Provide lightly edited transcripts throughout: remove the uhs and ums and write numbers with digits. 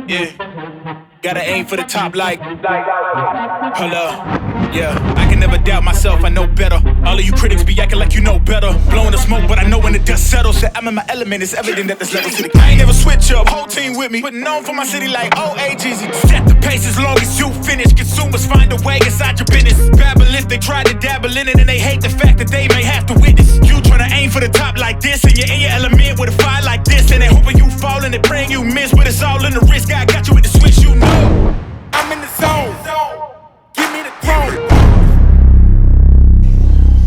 Yeah, gotta aim for the top like, hold up. Yeah, I can never doubt myself, I know better. All of you critics be acting like you know better. Blowing the smoke, but I know when the dust settles that I'm in my element, it's evident that there's levels to the game. I ain't never switch up, whole team with me. Putting on for my city like OAGZ. Set the pace as long as you finish. Consumers find a way inside your business. Babble if they try to dabble in it and they hate the fact that they may have to witness. You tryna aim for the top like this, and you're in your element with a fire like this, and they hoping you fall and they praying you miss, but it's all in the risk. I got you with the switch, you know. I'm in the zone. Give me the throne.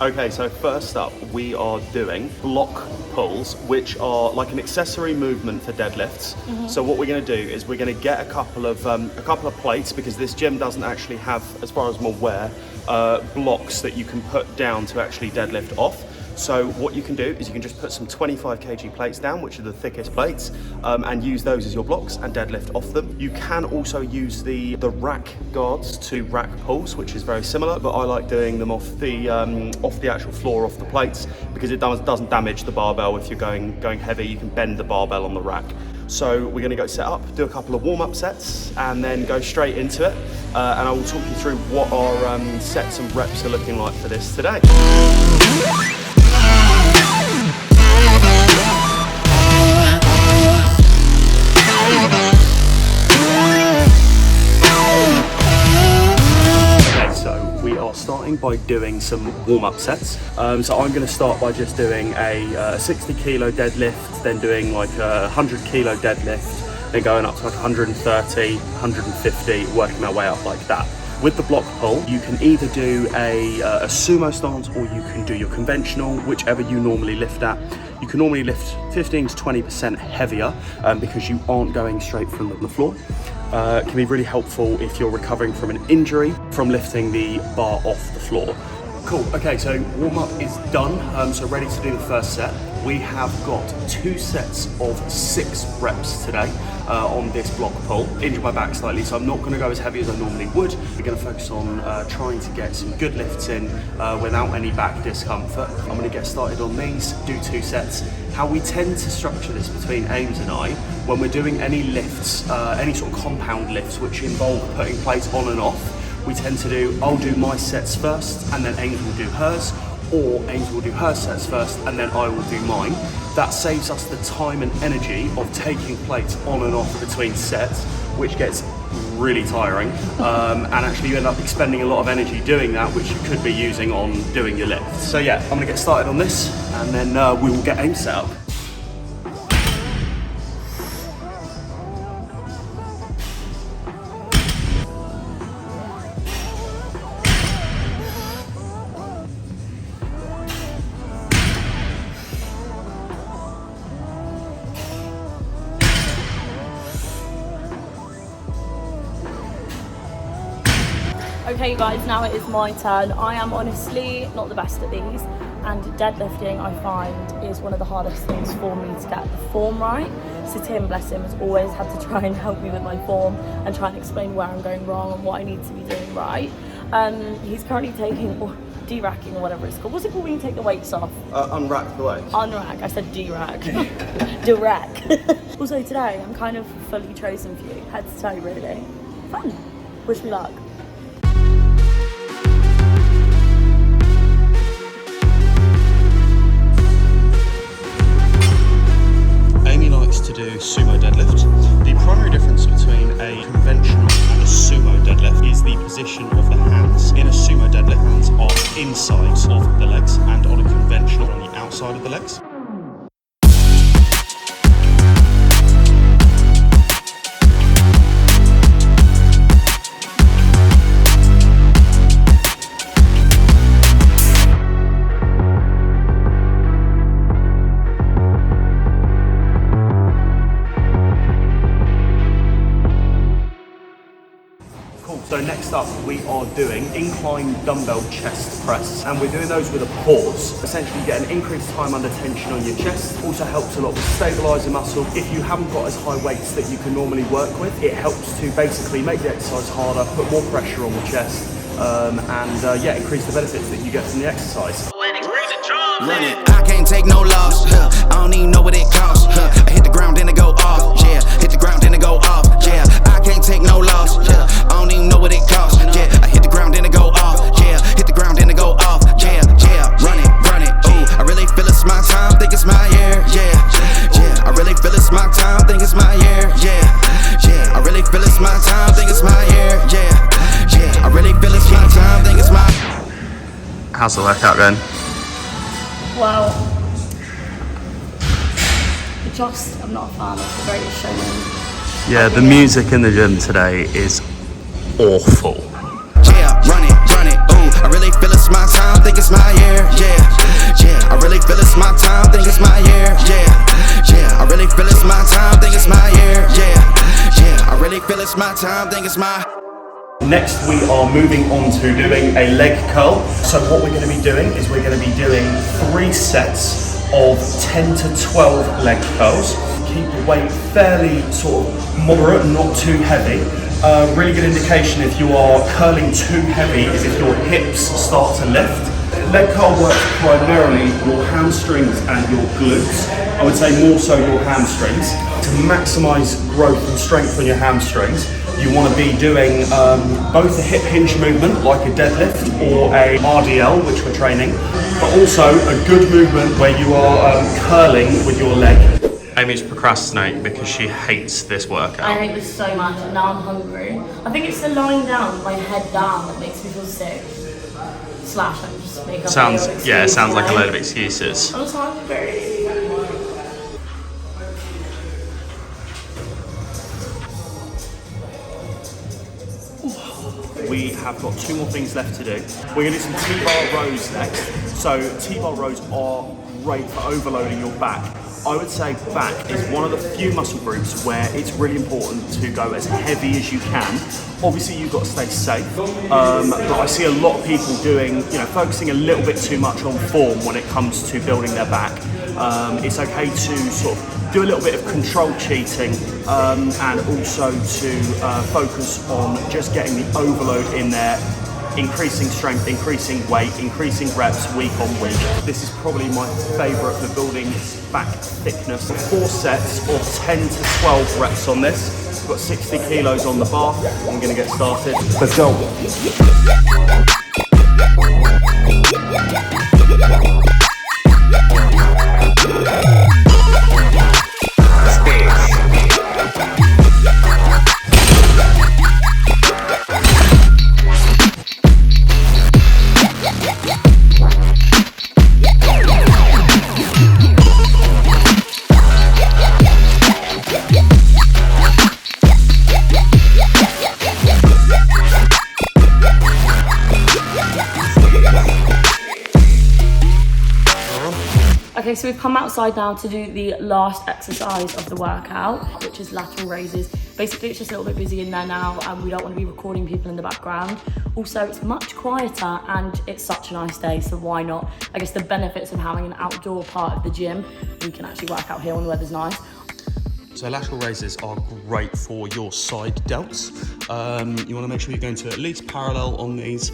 Okay, so first up, we are doing block pulls, which are like an accessory movement for deadlifts. So what we're going to do is we're going to get a couple of plates, because this gym doesn't actually have, as far as I'm aware, blocks that you can put down to actually deadlift off. So what you can do is you can just put some 25 kg plates down, which are the thickest plates, and use those as your blocks and deadlift off them. You can also use the rack guards to rack pulls, which is very similar, but I like doing them off the actual floor, off the plates, because it doesn't damage the barbell. If you're going heavy, you can bend the barbell on the rack. So we're going to go set up, do a couple of warm-up sets, and then go straight into it. And I will talk you through what our sets and reps are looking like for this today. Starting by doing some warm-up sets. So I'm going to start by just doing a 60 kilo deadlift, then doing like a 100 kilo deadlift, then going up to like 130, 150, working my way up like that. With the block pull, you can either do a sumo stance, or you can do your conventional, whichever you normally lift at. You can normally lift 15 to 20% heavier because you aren't going straight from the floor. It can be really helpful if you're recovering from an injury from lifting the bar off the floor. Cool, okay, so warm-up is done, so ready to do the first set. We have got 2 sets of 6 reps today on this block pull. Injured my back slightly, so I'm not gonna go as heavy as I normally would. We're gonna focus on trying to get some good lifts in without any back discomfort. I'm gonna get started on these, do 2 sets. How we tend to structure this between Aimz and I, when we're doing any lifts, any sort of compound lifts which involve putting plates on and off, we tend to do, I'll do my sets first, and then Aimz will do hers, or Aimz will do her sets first, and then I will do mine. That saves us the time and energy of taking plates on and off between sets, which gets really tiring, and actually you end up expending a lot of energy doing that, which you could be using on doing your lifts. So yeah, I'm gonna get started on this, and then we will get Aimz set up. Okay guys, now it is my turn. I am honestly not the best at these, and deadlifting I find is one of the hardest things for me to get the form right. So Tim, bless him, has always had to try and help me with my form and try and explain where I'm going wrong and what I need to be doing right. He's currently taking, or de-racking or whatever it's called. What's it called when you take the weights off? Unrack the weights. Unrack, I said de-rack. De-rack. Also today, I'm kind of fully chosen for you, head to toe really. Fun. Wish me luck. To do sumo deadlift. The primary difference between a conventional and a sumo deadlift is the position of the hands. In a sumo deadlift, hands are inside of the legs, and on a conventional, on the outside of the legs. So next up, we are doing incline dumbbell chest press, and we're doing those with a pause. Essentially, you get an increased time under tension on your chest. Also helps a lot with stabilising muscle. If you haven't got as high weights that you can normally work with, it helps to basically make the exercise harder, put more pressure on the chest, and yeah, increase the benefits that you get from the exercise. Run it. I can't take no loss. I don't even know what it costs. I hit the ground, then it go off. my time, think it's my year, yeah. I really feel it's my time, think it's my year, yeah. I really feel it's my time, think it's my. How's the workout going? Wow. I'm not a fan of The Greatest Showman. Yeah, the music in the gym today is awful. Yeah, run it, ooh. I really feel it's my time, think it's my year, yeah. I really feel it's my time, think it's my year, yeah. I really feel it's my time, think it's my year, yeah. I really feel it's my time, think it's my. Next we are moving on to doing a leg curl. So what we're going to be doing is we're going to be doing 3 sets of 10 to 12 leg curls. Keep the weight fairly sort of moderate, not too heavy. Really good indication if you are curling too heavy is if your hips start to lift. Leg curl works primarily your hamstrings and your glutes. I would say more so your hamstrings. To maximise growth and strength on your hamstrings, you want to be doing both a hip hinge movement like a deadlift or a RDL, which we're training, but also a good movement where you are curling with your leg. Amy's procrastinating because she hates this workout. I hate this so much, and now I'm hungry. I think it's the lying down, my head down, that makes me feel sick. Slash, I'm just making up Sounds, yeah, it sounds like a load of excuses. I'm so hungry. We have got 2 more things left to do. We're going to do some T-bar rows next. So T-bar rows are great for overloading your back. I would say back is one of the few muscle groups where it's really important to go as heavy as you can. Obviously you've got to stay safe, but I see a lot of people doing, focusing a little bit too much on form when it comes to building their back. It's okay to sort of do a little bit of control cheating and also to focus on just getting the overload in there, increasing strength, increasing weight, increasing reps week on week. This is probably my favourite for building back thickness. 4 sets of 10 to 12 reps on this. We've got 60 kilos on the bar. I'm going to get started. Let's go. Okay, so we've come outside now to do the last exercise of the workout, which is lateral raises. Basically, it's just a little bit busy in there now, and we don't want to be recording people in the background. Also, it's much quieter, and it's such a nice day, so why not? I guess the benefits of having an outdoor part of the gym, we can actually work out here when the weather's nice. So lateral raises are great for your side delts. You want to make sure you're going to at least parallel on these.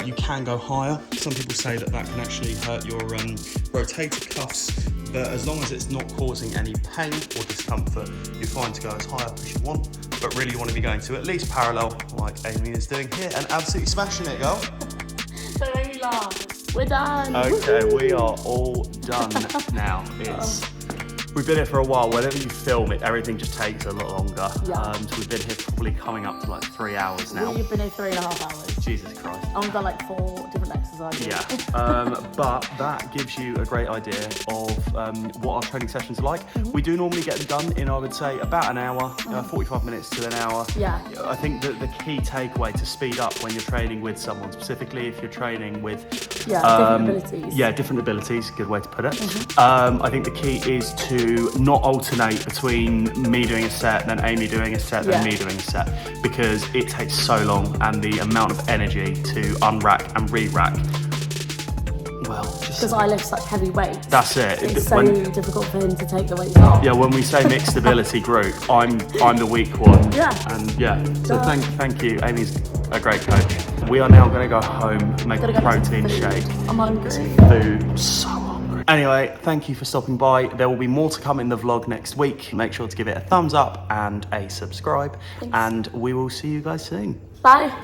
You can go higher. Some people say that can actually hurt your rotator cuffs, but as long as it's not causing any pain or discomfort, you're fine to go as high up as you want. But really you want to be going to at least parallel like Amy is doing here and absolutely smashing it, girl. Don't make me laugh. We're done. Okay, we are all done now. We've been here for a while. Whenever you film it, everything just takes a lot longer. Yeah. So we've been here probably coming up to like 3 hours now. We've been here 3.5 hours. Jesus Christ. I've done like 4 different exercises. Yeah, but that gives you a great idea of what our training sessions are like. We do normally get them done in, I would say, about an hour, 45 minutes to an hour. Yeah. I think that the key takeaway to speed up when you're training with someone, specifically if you're training with different abilities. Yeah, different abilities, good way to put it. I think the key is to not alternate between me doing a set, then Amy doing a set, then me doing a set, because it takes so long and the amount of energy to unrack and re-rack. Well, just because I lift such heavy weights. That's it. It's so difficult for him to take the weights off. Yeah, when we say mixed ability group, I'm the weak one. Yeah. And yeah, so thank you. Amy's a great coach. We are now going to go home, make a protein shake. I'm hungry. Food, so hungry. Anyway, thank you for stopping by. There will be more to come in the vlog next week. Make sure to give it a thumbs up and a subscribe. Thanks. And we will see you guys soon. Bye.